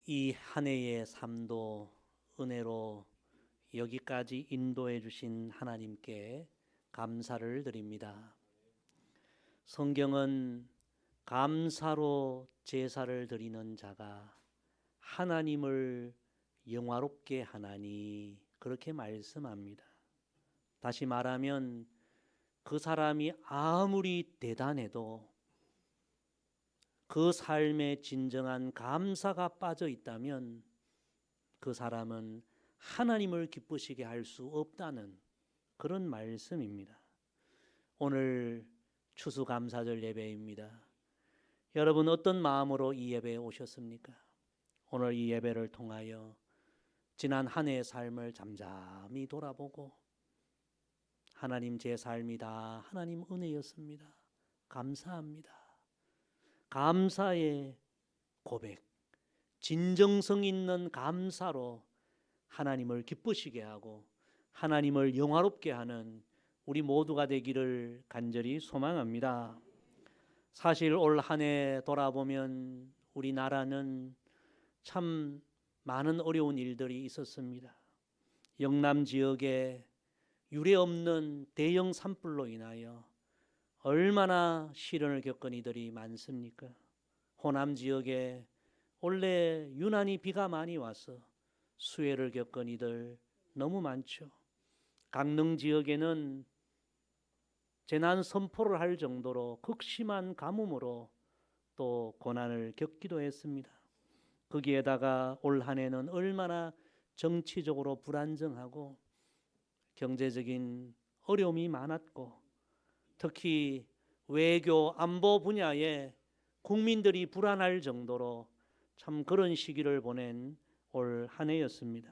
이 한 해의 삶도 은혜로 여기까지 인도해 주신 하나님께 감사를 드립니다. 성경은 감사로 제사를 드리는 자가 하나님을 영화롭게 하나니 그렇게 말씀합니다. 다시 말하면 그 사람이 아무리 대단해도 그 삶에 진정한 감사가 빠져 있다면 그 사람은 하나님을 기쁘시게 할 수 없다는 그런 말씀입니다. 오늘 추수감사절 예배입니다. 여러분 어떤 마음으로 이 예배에 오셨습니까? 오늘 이 예배를 통하여 지난 한 해의 삶을 잠잠히 돌아보고 하나님 제 삶이 다 하나님 은혜였습니다. 감사합니다. 감사의 고백, 진정성 있는 감사로 하나님을 기쁘시게 하고 하나님을 영화롭게 하는 우리 모두가 되기를 간절히 소망합니다. 사실 올 한 해 돌아보면 우리나라는 참 많은 어려운 일들이 있었습니다. 영남 지역에 유례없는 대형 산불로 인하여 얼마나 시련을 겪은 이들이 많습니까? 호남 지역에 원래 유난히 비가 많이 와서 수해를 겪은 이들 너무 많죠. 강릉 지역에는 재난 선포를 할 정도로 극심한 가뭄으로 또 고난을 겪기도 했습니다. 거기에다가 올 한 해는 얼마나 정치적으로 불안정하고 경제적인 어려움이 많았고 특히 외교 안보 분야에 국민들이 불안할 정도로 참 그런 시기를 보낸 올 한 해였습니다.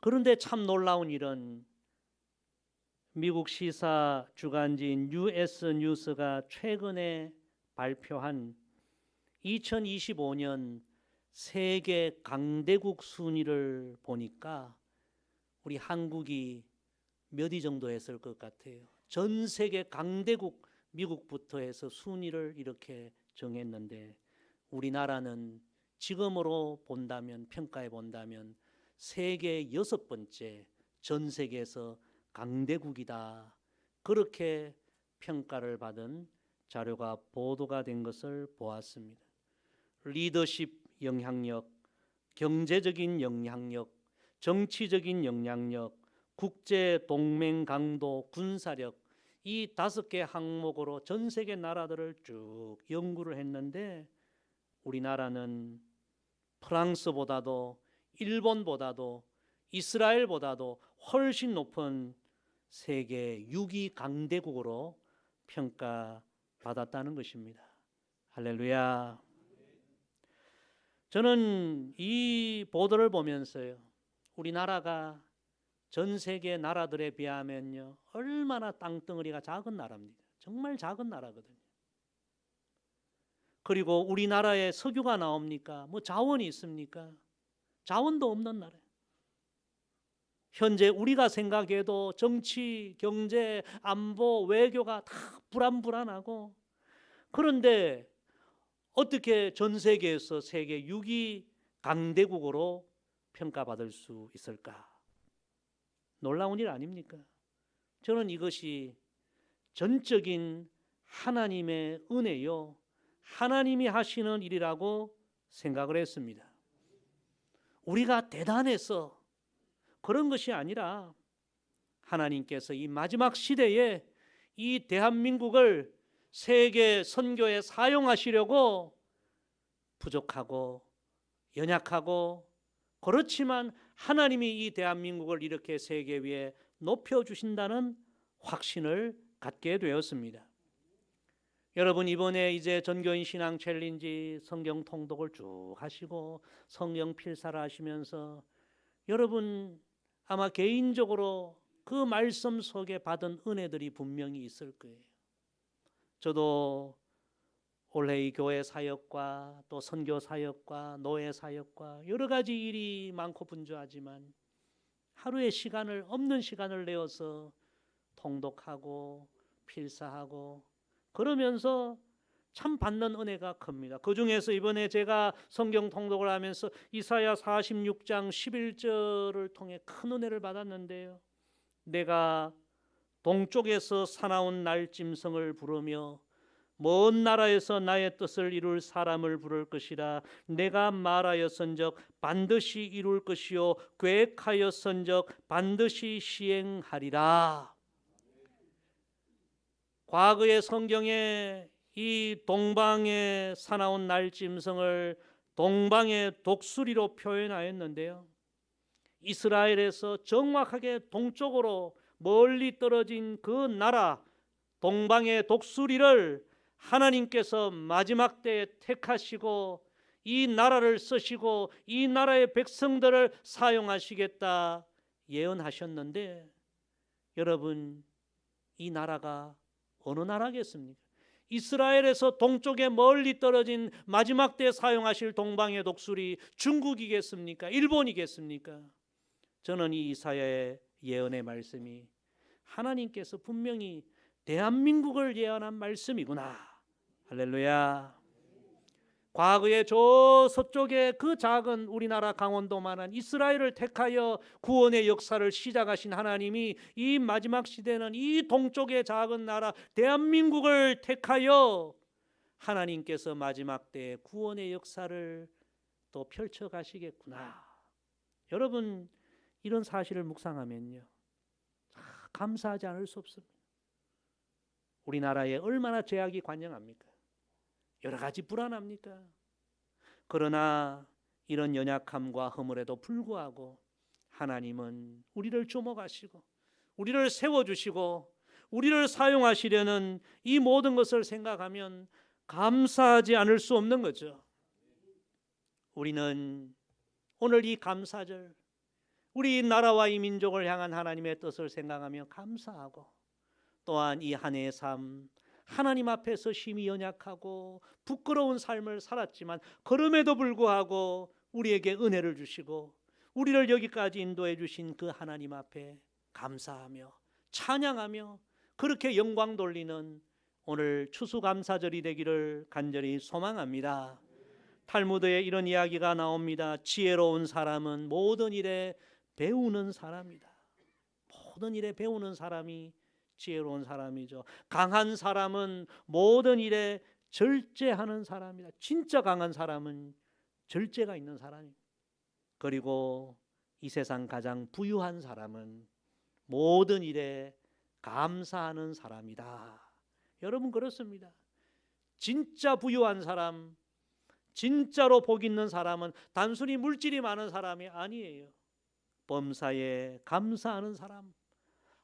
그런데 참 놀라운 일은 미국 시사 주간지인 US 뉴스가 최근에 발표한 2025년 세계 강대국 순위를 보니까 우리 한국이 몇 위 정도 했을 것 같아요. 전 세계 강대국 미국부터 해서 순위를 이렇게 정했는데 우리나라는 지금으로 본다면 평가해 본다면 세계 6번째 전 세계에서 강대국이다. 그렇게 평가를 받은 자료가 보도가 된 것을 보았습니다. 리더십 영향력, 경제적인 영향력, 정치적인 영향력, 국제 동맹 강도, 군사력 이 5개 항목으로 전 세계 나라들을 쭉 연구를 했는데 우리나라는 프랑스보다도 일본보다도 이스라엘보다도 훨씬 높은 세계 6위 강대국으로 평가받았다는 것입니다. 할렐루야. 저는 이 보도를 보면서요, 우리나라가 전 세계 나라들에 비하면요 얼마나 땅덩어리가 작은 나라입니다. 정말 작은 나라거든요. 그리고 우리나라에 석유가 나옵니까? 뭐 자원이 있습니까? 자원도 없는 나라예요. 현재 우리가 생각해도 정치, 경제, 안보, 외교가 다 불안불안하고 그런데 어떻게 전 세계에서 세계 6위 강대국으로 평가받을 수 있을까? 놀라운 일 아닙니까? 저는 이것이 전적인 하나님의 은혜요, 하나님이 하시는 일이라고 생각을 했습니다. 우리가 대단해서 그런 것이 아니라 하나님께서 이 마지막 시대에 이 대한민국을 세계 선교에 사용하시려고 부족하고 연약하고 그렇지만 하나님이 이 대한민국을 이렇게 세계 위에 높여주신다는 확신을 갖게 되었습니다. 여러분 이번에 이제 전교인 신앙 챌린지 성경 통독을 쭉 하시고 성경 필사를 하시면서 여러분 아마 개인적으로 그 말씀 속에 받은 은혜들이 분명히 있을 거예요. 저도 올해 이 교회 사역과 또 선교 사역과 노예 사역과 여러 가지 일이 많고 분주하지만 하루에 시간을 없는 시간을 내어서 통독하고 필사하고 그러면서 참 받는 은혜가 큽니다. 그 중에서 이번에 제가 성경 통독을 하면서 이사야 46장 11절을 통해 큰 은혜를 받았는데요. 내가 동쪽에서 사나운 날짐승을 부르며 먼 나라에서 나의 뜻을 이룰 사람을 부를 것이라. 내가 말하였은즉 반드시 이룰 것이요 계획하였은즉 반드시 시행하리라. 과거의 성경에 이 동방의 사나운 날짐승을 동방의 독수리로 표현하였는데요. 이스라엘에서 정확하게 동쪽으로 멀리 떨어진 그 나라 동방의 독수리를 하나님께서 마지막 때에 택하시고 이 나라를 쓰시고 이 나라의 백성들을 사용하시겠다 예언하셨는데, 여러분, 이 나라가 어느 나라겠습니까? 이스라엘에서 동쪽에 멀리 떨어진 마지막 때 사용하실 동방의 독수리 중국이겠습니까? 일본이겠습니까? 저는 이 이사야의 예언의 말씀이 하나님께서 분명히 대한민국을 예언한 말씀이구나. 할렐루야. 과거에 저 서쪽에 그 작은 우리나라 강원도만한 이스라엘을 택하여 구원의 역사를 시작하신 하나님이 이 마지막 시대는 이 동쪽의 작은 나라 대한민국을 택하여 하나님께서 마지막 때 구원의 역사를 또 펼쳐 가시겠구나. 여러분, 이런 사실을 묵상하면요, 감사하지 않을 수 없습니다. 우리나라에 얼마나 죄악이 관영합니까? 여러 가지 불안합니까? 그러나 이런 연약함과 허물에도 불구하고 하나님은 우리를 주목하시고 우리를 세워주시고 우리를 사용하시려는 이 모든 것을 생각하면 감사하지 않을 수 없는 거죠. 우리는 오늘 이 감사절, 우리 나라와 이 민족을 향한 하나님의 뜻을 생각하며 감사하고, 또한 이 한 해의 삶 하나님 앞에서 심히 연약하고 부끄러운 삶을 살았지만 그럼에도 불구하고 우리에게 은혜를 주시고 우리를 여기까지 인도해 주신 그 하나님 앞에 감사하며 찬양하며 그렇게 영광 돌리는 오늘 추수감사절이 되기를 간절히 소망합니다. 탈무드에 이런 이야기가 나옵니다. 지혜로운 사람은 모든 일에 배우는 사람이다. 모든 일에 배우는 사람이 지혜로운 사람이죠. 강한 사람은 모든 일에 절제하는 사람이다. 진짜 강한 사람은 절제가 있는 사람입니다. 그리고 이 세상 가장 부유한 사람은 모든 일에 감사하는 사람이다. 여러분, 그렇습니다. 진짜 부유한 사람, 진짜로 복 있는 사람은 단순히 물질이 많은 사람이 아니에요. 범사에 감사하는 사람,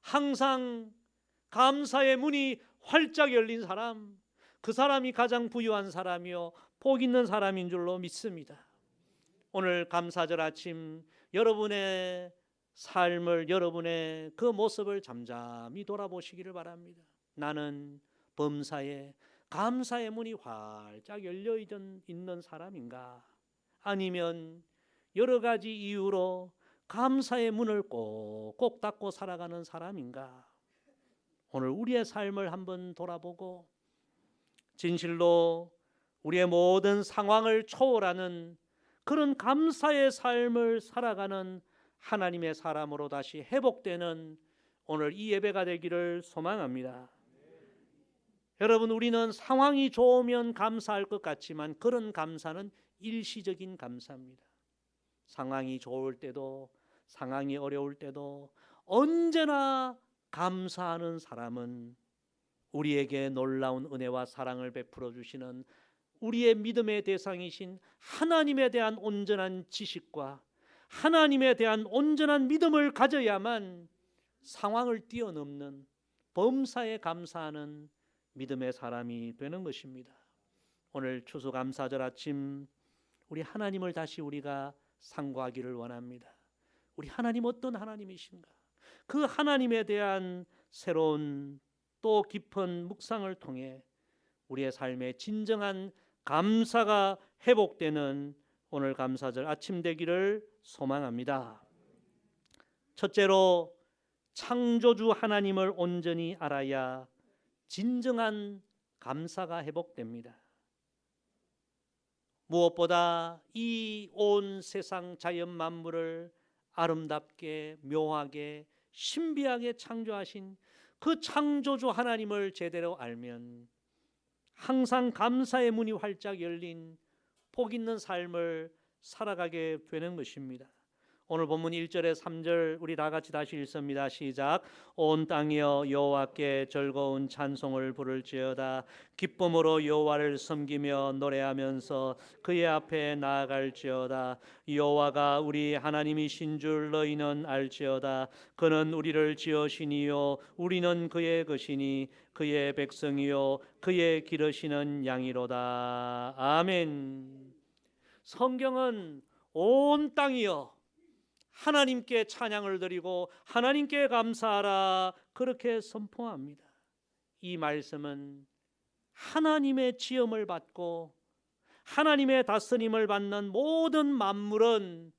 항상 감사의 문이 활짝 열린 사람, 그 사람이 가장 부유한 사람이요 복 있는 사람인 줄로 믿습니다. 오늘 감사절 아침 여러분의 삶을, 여러분의 그 모습을 잠잠히 돌아보시기를 바랍니다. 나는 범사에 감사의 문이 활짝 열려 있는 사람인가? 아니면 여러 가지 이유로 감사의 문을 꼭꼭 닫고 살아가는 사람인가? 오늘 우리의 삶을 한번 돌아보고 진실로 우리의 모든 상황을 초월하는 그런 감사의 삶을 살아가는 하나님의 사람으로 다시 회복되는 오늘 이 예배가 되기를 소망합니다. 여러분, 우리는 상황이 좋으면 감사할 것 같지만 그런 감사는 일시적인 감사입니다. 상황이 좋을 때도 상황이 어려울 때도 언제나 감사하는 사람은 우리에게 놀라운 은혜와 사랑을 베풀어 주시는 우리의 믿음의 대상이신 하나님에 대한 온전한 지식과 하나님에 대한 온전한 믿음을 가져야만 상황을 뛰어넘는 범사에 감사하는 믿음의 사람이 되는 것입니다. 오늘 추수감사절 아침 우리 하나님을 다시 우리가 상고하기를 원합니다. 우리 하나님 어떤 하나님이신가? 그 하나님에 대한 새로운 또 깊은 묵상을 통해 우리의 삶에 진정한 감사가 회복되는 오늘 감사절 아침 되기를 소망합니다. 첫째로, 창조주 하나님을 온전히 알아야 진정한 감사가 회복됩니다. 무엇보다 이 온 세상 자연 만물을 아름답게 묘하게 신비하게 창조하신 그 창조주 하나님을 제대로 알면 항상 감사의 문이 활짝 열린 복 있는 삶을 살아가게 되는 것입니다. 오늘 본문 1절에 3절 우리 다 같이 다시 읽습니다. 시작. 온 땅이여 여호와께 즐거운 찬송을 부를지어다. 기쁨으로 여호와를 섬기며 노래하면서 그의 앞에 나아갈지어다. 여호와가 우리 하나님이신 줄 너희는 알지어다. 그는 우리를 지으시니요 우리는 그의 것이니 그의 백성이요 그의 기르시는 양이로다. 아멘. 성경은 온 땅이여 하나님께 찬양을 드리고 하나님께 감사하라 그렇게 선포합니다. 이 말씀은 하나님의 지음을 받고 하나님의 다스림을 받는 모든 만물은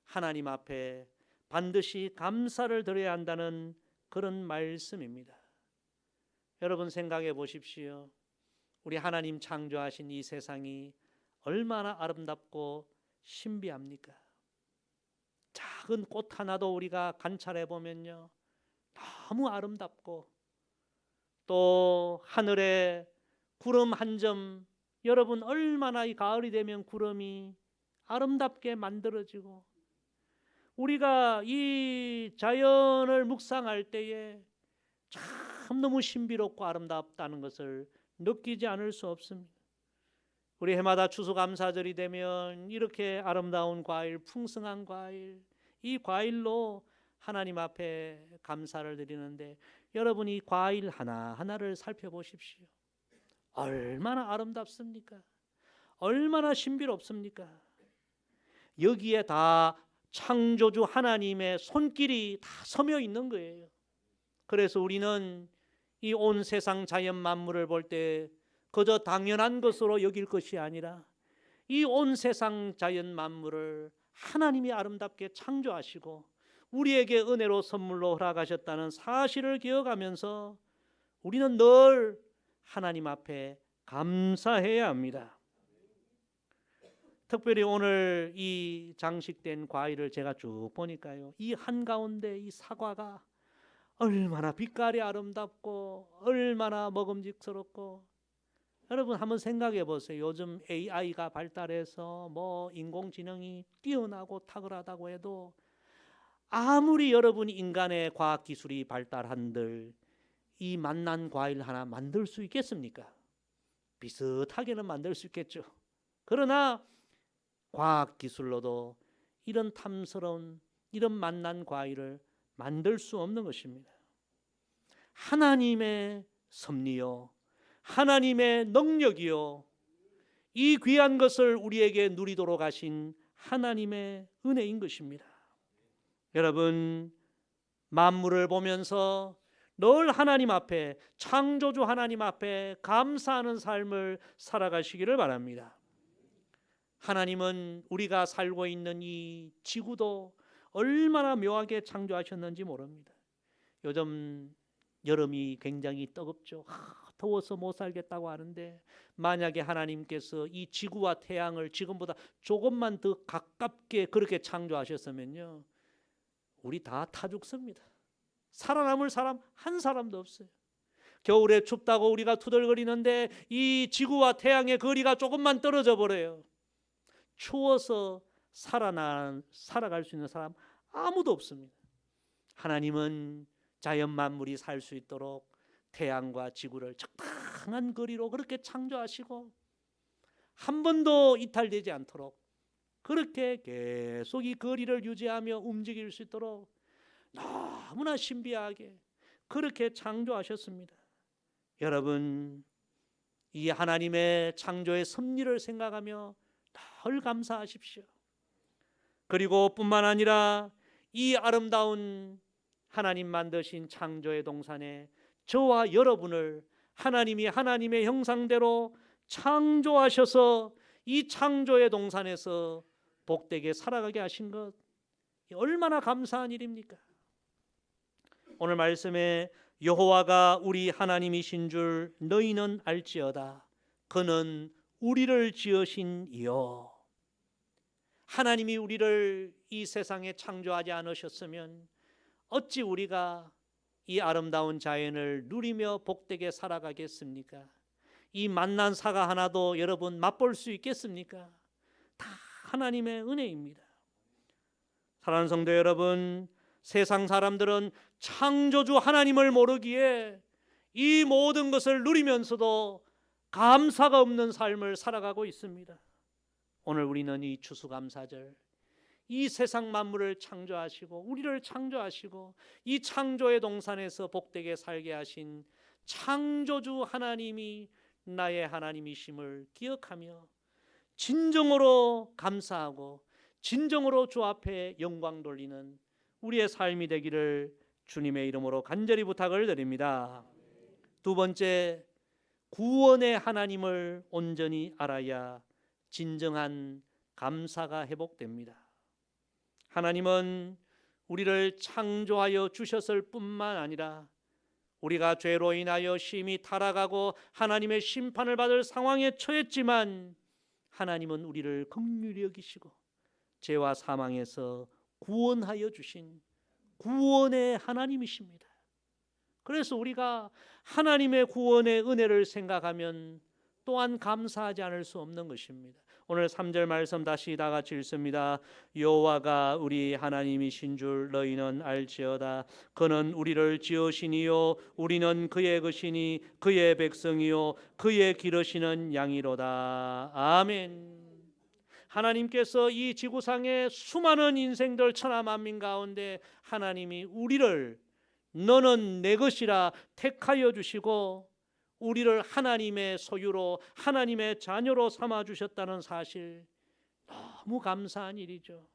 하나님 앞에 반드시 감사를 드려야 한다는 그런 말씀입니다. 여러분 생각해 보십시오. 우리 하나님 창조하신 이 세상이 얼마나 아름답고 신비합니까? 작은 꽃 하나도 우리가 관찰해 보면요 너무 아름답고, 또 하늘에 구름 한 점, 여러분 얼마나 이 가을이 되면 구름이 아름답게 만들어지고, 우리가 이 자연을 묵상할 때에 참 너무 신비롭고 아름답다는 것을 느끼지 않을 수 없습니다. 우리 해마다 추수감사절이 되면 이렇게 아름다운 과일, 풍성한 과일, 이 과일로 하나님 앞에 감사를 드리는데, 여러분 이 과일 하나하나를 살펴보십시오. 얼마나 아름답습니까? 얼마나 신비롭습니까? 여기에 다 창조주 하나님의 손길이 다 서며 있는 거예요. 그래서 우리는 이 온 세상 자연 만물을 볼 때 그저 당연한 것으로 여길 것이 아니라 이 온 세상 자연 만물을 하나님이 아름답게 창조하시고 우리에게 은혜로 선물로 허락하셨다는 사실을 기억하면서 우리는 늘 하나님 앞에 감사해야 합니다. 특별히 오늘 이 장식된 과일을 제가 쭉 보니까요, 이 한가운데 이 사과가 얼마나 빛깔이 아름답고 얼마나 먹음직스럽고, 여러분 한번 생각해 보세요. 요즘 AI가 발달해서 인공지능이 뛰어나고 탁월하다고 해도 아무리 여러분이 인간의 과학기술이 발달한들 이 맛난 과일 하나 만들 수 있겠습니까? 비슷하게는 만들 수 있겠죠. 그러나 과학기술로도 이런 탐스러운 이런 맛난 과일을 만들 수 없는 것입니다. 하나님의 섭리요, 하나님의 능력이요, 이 귀한 것을 우리에게 누리도록 하신 하나님의 은혜인 것입니다. 여러분 만물을 보면서 늘 하나님 앞에, 창조주 하나님 앞에 감사하는 삶을 살아가시기를 바랍니다. 하나님은 우리가 살고 있는 이 지구도 얼마나 묘하게 창조하셨는지 모릅니다. 요즘 여름이 굉장히 뜨겁죠. 더워서 못 살겠다고 하는데, 만약에 하나님께서 이 지구와 태양을 지금보다 조금만 더 가깝게 그렇게 창조하셨으면요, 우리 다 타 죽습니다. 살아남을 사람 한 사람도 없어요. 겨울에 춥다고 우리가 투덜거리는데 이 지구와 태양의 거리가 조금만 떨어져 버려요. 추워서 살아갈 수 있는 사람 아무도 없습니다. 하나님은 자연 만물이 살 수 있도록 태양과 지구를 적당한 거리로 그렇게 창조하시고 한 번도 이탈되지 않도록 그렇게 계속 이 거리를 유지하며 움직일 수 있도록 너무나 신비하게 그렇게 창조하셨습니다. 여러분 이 하나님의 창조의 섭리를 생각하며 늘 감사하십시오. 그리고 뿐만 아니라 이 아름다운 하나님 만드신 창조의 동산에 저와 여러분을 하나님이 하나님의 형상대로 창조하셔서 이 창조의 동산에서 복되게 살아가게 하신 것, 얼마나 감사한 일입니까? 오늘 말씀에 여호와가 우리 하나님이신 줄 너희는 알지어다. 그는 우리를 지으신 이요. 하나님이 우리를 이 세상에 창조하지 않으셨으면 어찌 우리가 이 아름다운 자연을 누리며 복되게 살아가겠습니까? 이 만난 사과 하나도 여러분 맛볼 수 있겠습니까? 다 하나님의 은혜입니다. 사랑하는 성도 여러분, 세상 사람들은 창조주 하나님을 모르기에 이 모든 것을 누리면서도 감사가 없는 삶을 살아가고 있습니다. 오늘 우리는 이 추수감사절, 이 세상 만물을 창조하시고 우리를 창조하시고 이 창조의 동산에서 복되게 살게 하신 창조주 하나님이 나의 하나님이심을 기억하며 진정으로 감사하고 진정으로 주 앞에 영광 돌리는 우리의 삶이 되기를 주님의 이름으로 간절히 부탁을 드립니다. 두 번째, 구원의 하나님을 온전히 알아야 진정한 감사가 회복됩니다. 하나님은 우리를 창조하여 주셨을 뿐만 아니라 우리가 죄로 인하여 심히 타락하고 하나님의 심판을 받을 상황에 처했지만 하나님은 우리를 긍휼히 여기시고 죄와 사망에서 구원하여 주신 구원의 하나님이십니다. 그래서 우리가 하나님의 구원의 은혜를 생각하면 또한 감사하지 않을 수 없는 것입니다. 오늘 3절 말씀 다시 다 같이 읽습니다. 여호와가 우리 하나님이신 줄 너희는 알지어다. 그는 우리를 지으시니요 우리는 그의 것이니 그의 백성이요 그의 기르시는 양이로다. 아멘. 하나님께서 이 지구상의 수많은 인생들 천하 만민 가운데 하나님이 우리를 너는 내 것이라 택하여 주시고 우리를 하나님의 소유로 하나님의 자녀로 삼아 주셨다는 사실, 너무 감사한 일이죠.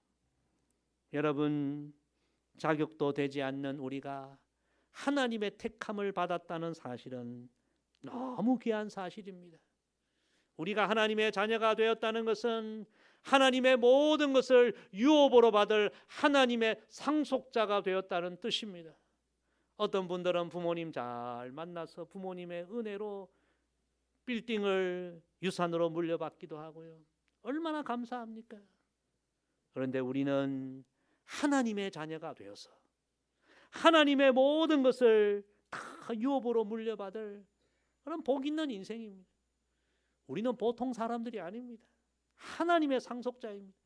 여러분, 자격도 되지 않는 우리가 하나님의 택함을 받았다는 사실은 너무 귀한 사실입니다. 우리가 하나님의 자녀가 되었다는 것은 하나님의 모든 것을 유업으로 받을 하나님의 상속자가 되었다는 뜻입니다. 어떤 분들은 부모님 잘 만나서 부모님의 은혜로 빌딩을 유산으로 물려받기도 하고요. 얼마나 감사합니까? 그런데 우리는 하나님의 자녀가 되어서 하나님의 모든 것을 다 유업으로 물려받을 그런 복 있는 인생입니다. 우리는 보통 사람들이 아닙니다. 하나님의 상속자입니다.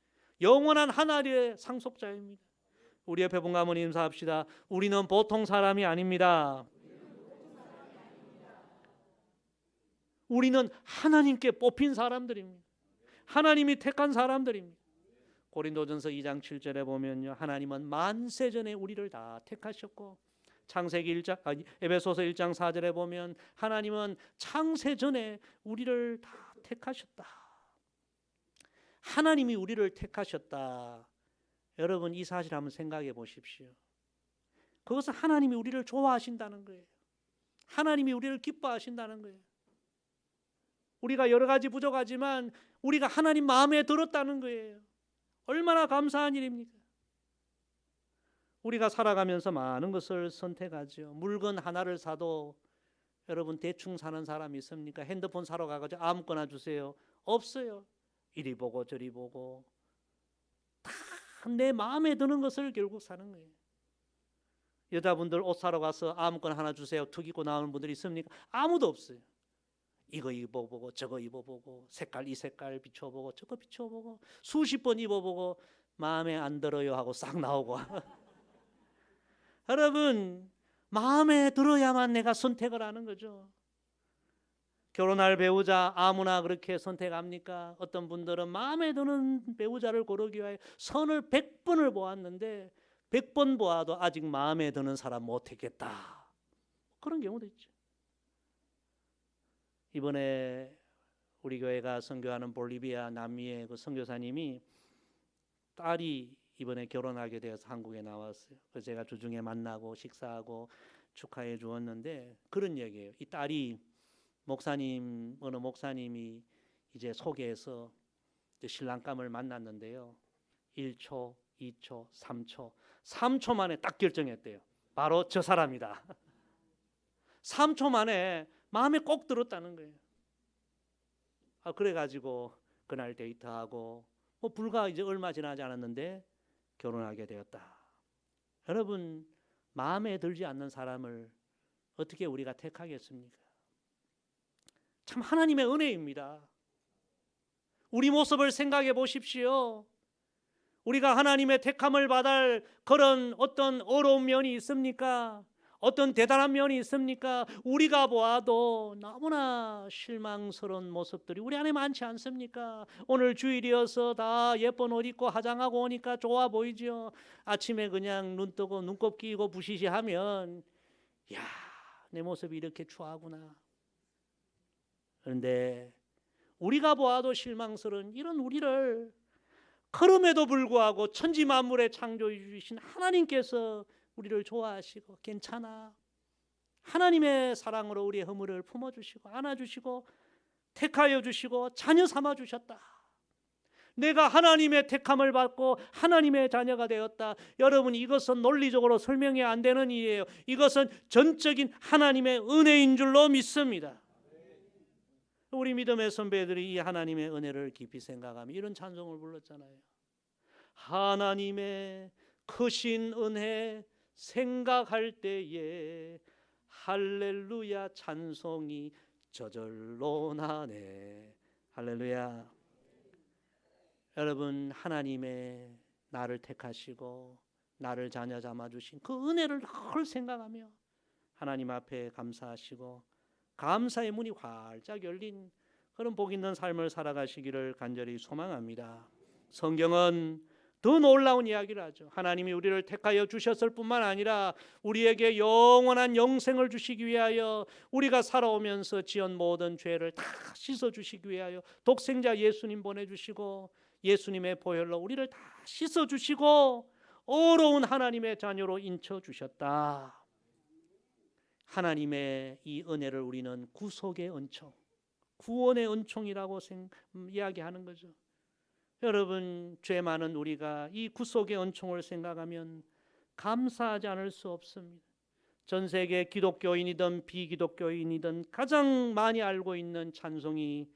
영원한 하나님의 상속자입니다. 우리 옆에 분 가문 인사합시다. 우리는 보통 사람이 아닙니다. 우리는 하나님께 뽑힌 사람들입니다. 하나님이 택한 사람들입니다. 고린도전서 2장 7절에 보면요, 하나님은 만세전에 우리를 다 택하셨고, 창세기 1장 에베소서 1장 4절에 보면 하나님은 창세전에 우리를 다 택하셨다. 하나님이 우리를 택하셨다. 여러분, 이 사실 한번 생각해 보십시오. 그것은 하나님이 우리를 좋아하신다는 거예요. 하나님이 우리를 기뻐하신다는 거예요. 우리가 여러 가지 부족하지만 우리가 하나님 마음에 들었다는 거예요. 얼마나 감사한 일입니까? 우리가 살아가면서 많은 것을 선택하죠. 물건 하나를 사도 여러분 대충 사는 사람 있습니까? 핸드폰 사러 가가지고 아무거나 주세요. 없어요. 이리 보고 저리 보고 다 내 마음에 드는 것을 결국 사는 거예요. 여자분들 옷 사러 가서 아무거나 하나 주세요. 툭 입고 나오는 분들이 있습니까? 아무도 없어요. 이거 입어보고 저거 입어보고 색깔 이 색깔 비춰보고 저거 비춰보고 수십 번 입어보고 마음에 안 들어요 하고 싹 나오고 여러분, 마음에 들어야만 내가 선택을 하는 거죠. 결혼할 배우자 아무나 그렇게 선택합니까? 어떤 분들은 마음에 드는 배우자를 고르기 위해 선을 100번을 보았는데 100번 보아도 아직 마음에 드는 사람 못했겠다. 그런 경우도 있죠. 이번에 우리 교회가 선교하는 볼리비아 남미의 그 선교사님이 딸이 이번에 결혼하게 되어서 한국에 나왔어요. 그래서 제가 주중에 만나고 식사하고 축하해 주었는데 그런 얘기예요. 이 딸이 목사님, 어느 목사님이 이제 소개해서 이제 신랑감을 만났는데요. 1초, 2초, 3초 만에 딱 결정했대요. 바로 저 사람이다. 3초 만에 마음에 꼭 들었다는 거예요. 그래가지고 그날 데이트하고 불과 이제 얼마 지나지 않았는데 결혼하게 되었다. 여러분, 마음에 들지 않는 사람을 어떻게 우리가 택하겠습니까? 참 하나님의 은혜입니다. 우리 모습을 생각해 보십시오. 우리가 하나님의 택함을 받을 그런 어떤 어려운 면이 있습니까? 어떤 대단한 면이 있습니까? 우리가 보아도 너무나 실망스러운 모습들이 우리 안에 많지 않습니까? 오늘 주일이어서 다 예쁜 옷 입고 화장하고 오니까 좋아 보이죠? 아침에 그냥 눈 뜨고 눈곱 끼고 부시시하면 야, 내 모습이 이렇게 추하구나. 그런데 우리가 보아도 실망스러운 이런 우리를 그럼에도 불구하고 천지 만물의 창조해 주신 하나님께서 우리를 좋아하시고 괜찮아. 하나님의 사랑으로 우리의 허물을 품어주시고 안아주시고 택하여 주시고 자녀 삼아 주셨다. 내가 하나님의 택함을 받고 하나님의 자녀가 되었다. 여러분, 이것은 논리적으로 설명이 안 되는 일이에요. 이것은 전적인 하나님의 은혜인 줄로 믿습니다. 우리 믿음의 선배들이 이 하나님의 은혜를 깊이 생각하며 이런 찬송을 불렀잖아요. 하나님의 크신 은혜 생각할 때에 할렐루야 찬송이 저절로 나네. 할렐루야. 여러분, 하나님의 나를 택하시고 나를 자녀 삼아주신 그 은혜를 늘 생각하며 하나님 앞에 감사하시고 감사의 문이 활짝 열린 그런 복 있는 삶을 살아가시기를 간절히 소망합니다. 성경은 더 놀라운 이야기를 하죠. 하나님이 우리를 택하여 주셨을 뿐만 아니라 우리에게 영원한 영생을 주시기 위하여 우리가 살아오면서 지은 모든 죄를 다 씻어주시기 위하여 독생자 예수님 보내주시고 예수님의 보혈로 우리를 다 씻어주시고 어려운 하나님의 자녀로 인쳐주셨다. 하나님의 이 은혜를 우리는 구속의 은총, 구원의 은총이라고 이야기하는 거죠. 여러분, 죄 많은 우리가 이 구속의 은총을 생각하면 감사하지 않을 수 없습니다. 전 세계 기독교인이든 비기독교인이든 가장 많이 알고 있는 찬송이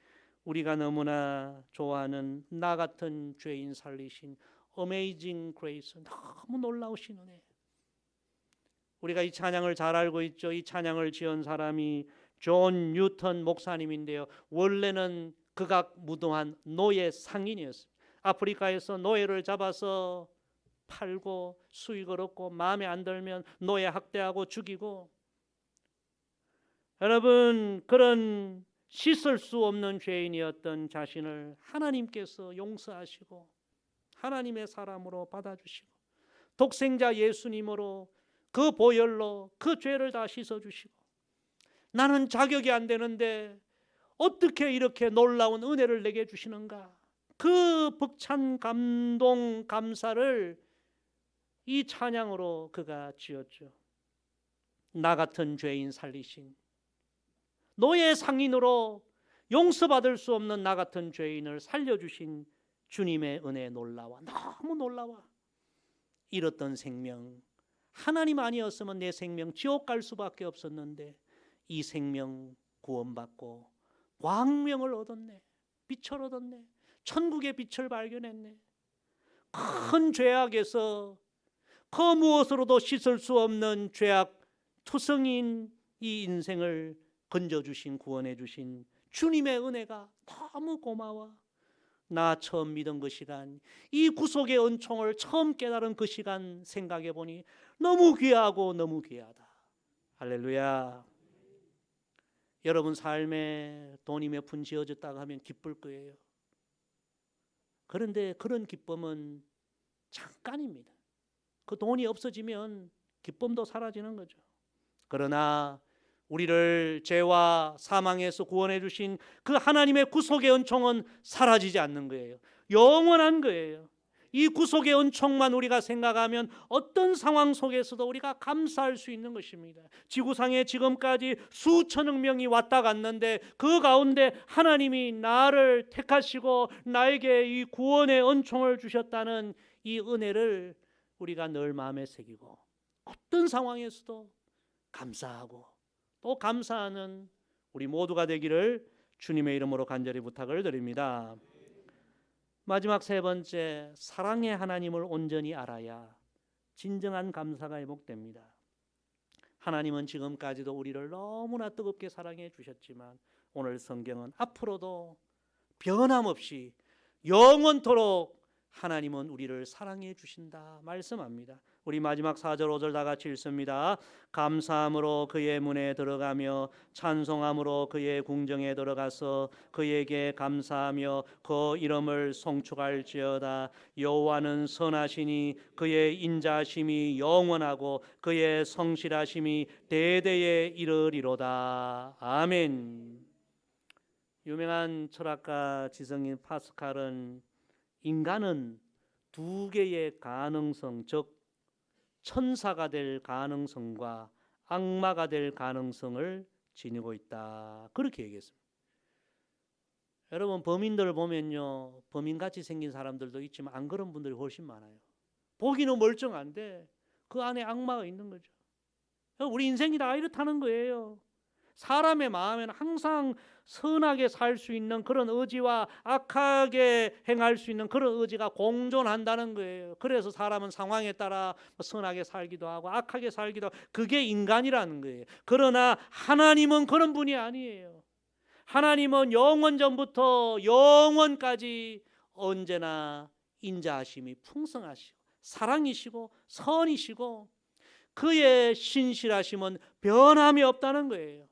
우리가 너무나 좋아하는 나 같은 죄인 살리신 Amazing Grace, 너무 놀라우신 은혜. 우리가 이 찬양을 잘 알고 있죠. 이 찬양을 지은 사람이 존 뉴턴 목사님인데요. 원래는 극악 무도한 노예 상인이었습니다. 아프리카에서 노예를 잡아서 팔고 수익을 얻고 마음에 안 들면 노예 학대하고 죽이고, 여러분, 그런 씻을 수 없는 죄인이었던 자신을 하나님께서 용서하시고 하나님의 사람으로 받아주시고 독생자 예수님으로 그 보혈로 그 죄를 다 씻어주시고, 나는 자격이 안 되는데 어떻게 이렇게 놀라운 은혜를 내게 주시는가, 그 벅찬 감동 감사를 이 찬양으로 그가 지었죠. 나 같은 죄인 살리신, 노예 상인으로 용서받을 수 없는 나 같은 죄인을 살려주신 주님의 은혜 놀라워, 너무 놀라워. 잃었던 생명, 하나님 아니었으면 내 생명 지옥 갈 수밖에 없었는데 이 생명 구원받고 광명을 얻었네. 빛을 얻었네. 천국의 빛을 발견했네. 큰 죄악에서 그 무엇으로도 씻을 수 없는 죄악 투성인 이 인생을 건져주신, 구원해주신 주님의 은혜가 너무 고마워. 나 처음 믿은 그 시간, 이 구속의 은총을 처음 깨달은 그 시간 생각해 보니 너무 귀하고 너무 귀하다. 할렐루야. 여러분 삶에 돈이 몇 푼 지어졌다고 하면 기쁠 거예요. 그런데 그런 기쁨은 잠깐입니다. 그 돈이 없어지면 기쁨도 사라지는 거죠. 그러나 우리를 죄와 사망에서 구원해 주신 그 하나님의 구속의 은총은 사라지지 않는 거예요. 영원한 거예요. 이 구속의 은총만 우리가 생각하면 어떤 상황 속에서도 우리가 감사할 수 있는 것입니다. 지구상에 지금까지 수천억 명이 왔다 갔는데 그 가운데 하나님이 나를 택하시고 나에게 이 구원의 은총을 주셨다는 이 은혜를 우리가 늘 마음에 새기고 어떤 상황에서도 감사하고 또 감사하는 우리 모두가 되기를 주님의 이름으로 간절히 부탁을 드립니다. 마지막 세 번째, 사랑의 하나님을 온전히 알아야 진정한 감사가 회복됩니다. 하나님은 지금까지도 우리를 너무나 뜨겁게 사랑해 주셨지만 오늘 성경은 앞으로도 변함없이 영원토록 하나님은 우리를 사랑해 주신다 말씀합니다. 우리 마지막 4절 5절 다 같이 읽습니다. 감사함으로 그의 문에 들어가며 찬송함으로 그의 궁정에 들어가서 그에게 감사하며 그 이름을 송축할지어다. 여호와는 선하시니 그의 인자심이 영원하고 그의 성실하심이 대대에 이르리로다. 아멘. 유명한 철학가 지성인 파스칼은 인간은 두 개의 가능성, 즉 천사가 될 가능성과 악마가 될 가능성을 지니고 있다. 그렇게 얘기했습니다. 여러분, 범인들을 보면요, 범인같이 생긴 사람들도 있지만 안 그런 분들이 훨씬 많아요. 보기는 멀쩡한데 그 안에 악마가 있는 거죠. 우리 인생이 다 이렇다는 거예요. 사람의 마음에는 항상 선하게 살 수 있는 그런 의지와 악하게 행할 수 있는 그런 의지가 공존한다는 거예요. 그래서 사람은 상황에 따라 선하게 살기도 하고 악하게 살기도 하고, 그게 인간이라는 거예요. 그러나 하나님은 그런 분이 아니에요. 하나님은 영원 전부터 영원까지 언제나 인자하심이 풍성하시고 사랑이시고 선이시고 그의 신실하심은 변함이 없다는 거예요.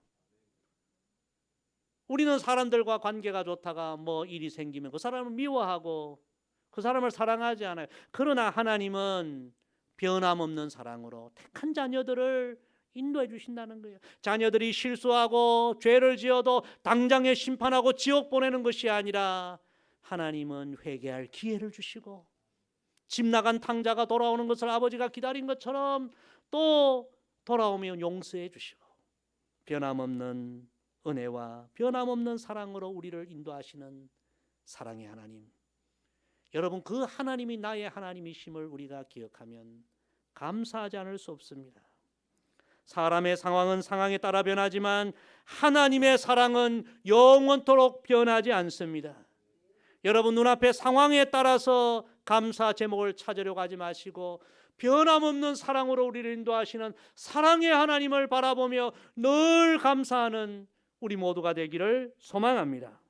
우리는 사람들과 관계가 좋다가 뭐 일이 생기면 그 사람을 미워하고 그 사람을 사랑하지 않아요. 그러나 하나님은 변함없는 사랑으로 택한 자녀들을 인도해 주신다는 거예요. 자녀들이 실수하고 죄를 지어도 당장에 심판하고 지옥 보내는 것이 아니라 하나님은 회개할 기회를 주시고 집 나간 탕자가 돌아오는 것을 아버지가 기다린 것처럼 또 돌아오면 용서해 주시고 변함없는 은혜와 변함없는 사랑으로 우리를 인도하시는 사랑의 하나님. 여러분, 그 하나님이 나의 하나님이심을 우리가 기억하면 감사하지 않을 수 없습니다. 사람의 상황은 상황에 따라 변하지만 하나님의 사랑은 영원토록 변하지 않습니다. 여러분, 눈앞의 상황에 따라서 감사 제목을 찾으려고 하지 마시고 변함없는 사랑으로 우리를 인도하시는 사랑의 하나님을 바라보며 늘 감사하는 우리 모두가 되기를 소망합니다.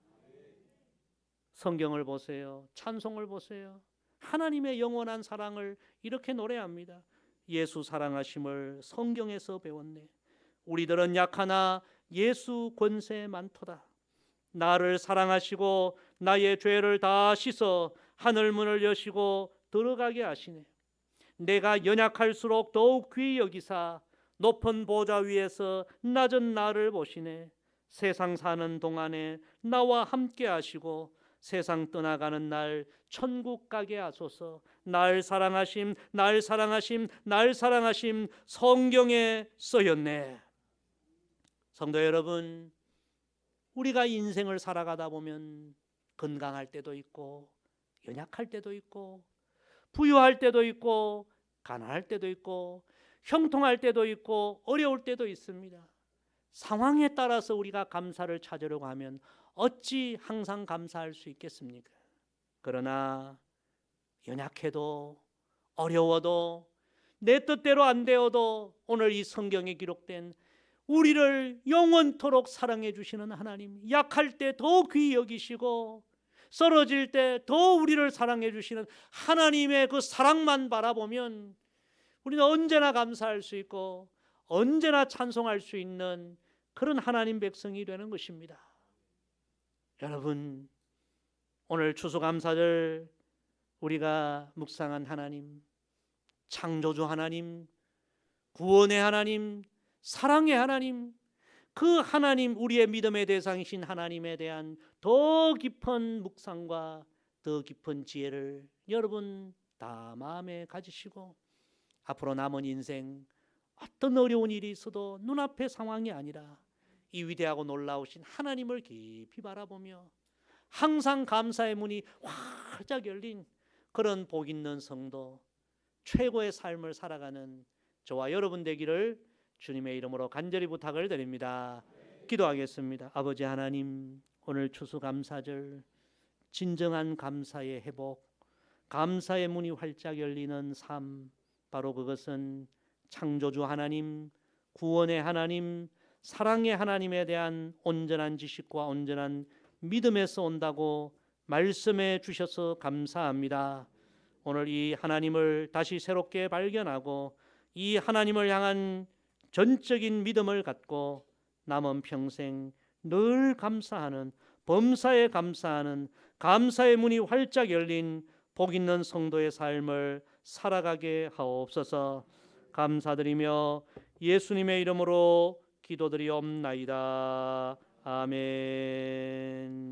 성경을 보세요. 찬송을 보세요. 하나님의 영원한 사랑을 이렇게 노래합니다. 예수 사랑하심을 성경에서 배웠네. 우리들은 약하나 예수 권세 많도다. 나를 사랑하시고 나의 죄를 다 씻어 하늘문을 여시고 들어가게 하시네. 내가 연약할수록 더욱 귀히 여기사 높은 보좌 위에서 낮은 나를 보시네. 세상 사는 동안에 나와 함께 하시고 세상 떠나가는 날 천국 가게 하소서. 날 사랑하심, 날 사랑하심, 날 사랑하심 성경에 써였네. 성도 여러분, 우리가 인생을 살아가다 보면 건강할 때도 있고 연약할 때도 있고 부유할 때도 있고 가난할 때도 있고 형통할 때도 있고 어려울 때도 있습니다. 상황에 따라서 우리가 감사를 찾으려고 하면 어찌 항상 감사할 수 있겠습니까? 그러나 연약해도 어려워도 내 뜻대로 안 되어도 오늘 이 성경에 기록된 우리를 영원토록 사랑해 주시는 하나님, 약할 때 더 귀히 여기시고 쓰러질 때 더 우리를 사랑해 주시는 하나님의 그 사랑만 바라보면 우리는 언제나 감사할 수 있고 언제나 찬송할 수 있는 그런 하나님 백성이 되는 것입니다. 여러분, 오늘 추수감사절 우리가 묵상한 하나님, 창조주 하나님, 구원의 하나님, 사랑의 하나님, 그 하나님, 우리의 믿음의 대상이신 하나님에 대한 더 깊은 묵상과 더 깊은 지혜를 여러분 다 마음에 가지시고 앞으로 남은 인생 어떤 어려운 일이 있어도 눈앞의 상황이 아니라 이 위대하고 놀라우신 하나님을 깊이 바라보며 항상 감사의 문이 활짝 열린 그런 복 있는 성도, 최고의 삶을 살아가는 저와 여러분 되기를 주님의 이름으로 간절히 부탁을 드립니다. 기도하겠습니다. 아버지 하나님, 오늘 추수감사절 진정한 감사의 회복, 감사의 문이 활짝 열리는 삶, 바로 그것은 창조주 하나님, 구원의 하나님, 사랑의 하나님에 대한 온전한 지식과 온전한 믿음에서 온다고 말씀해 주셔서 감사합니다. 오늘 이 하나님을 다시 새롭게 발견하고 이 하나님을 향한 전적인 믿음을 갖고 남은 평생 늘 감사하는, 범사에 감사하는, 감사의 문이 활짝 열린 복 있는 성도의 삶을 살아가게 하옵소서. 감사드리며 예수님의 이름으로 기도드리옵나이다. 아멘.